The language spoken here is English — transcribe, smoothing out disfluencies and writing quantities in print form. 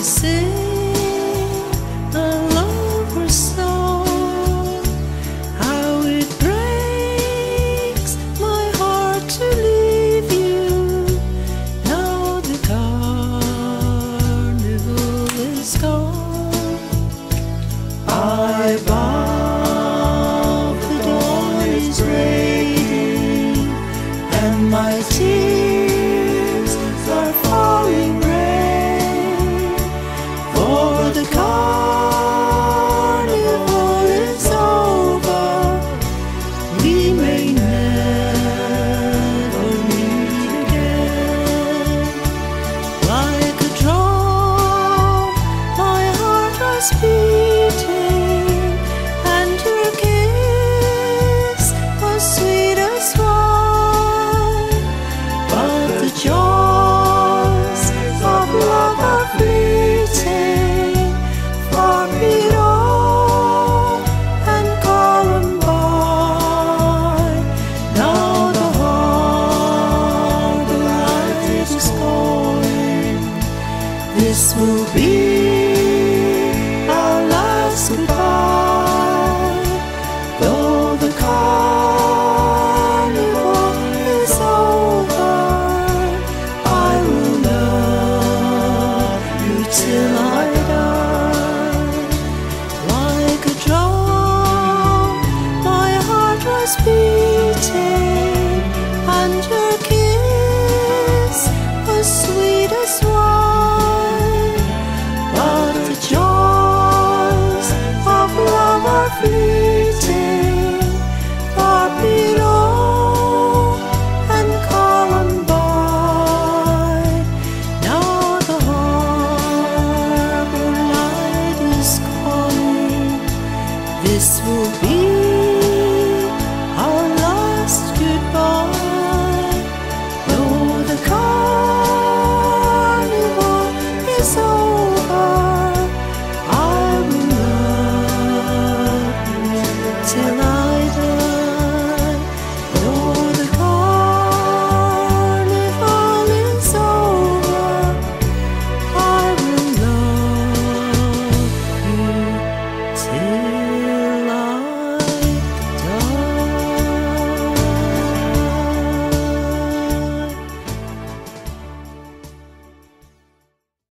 sing a lover's song. How it breaks my heart to leave you. Now the carnival is gone. I vow the dawn is breaking, and my tears are falling rain. For the carnival is over, we may never meet again. Like a drum, my heart was beating.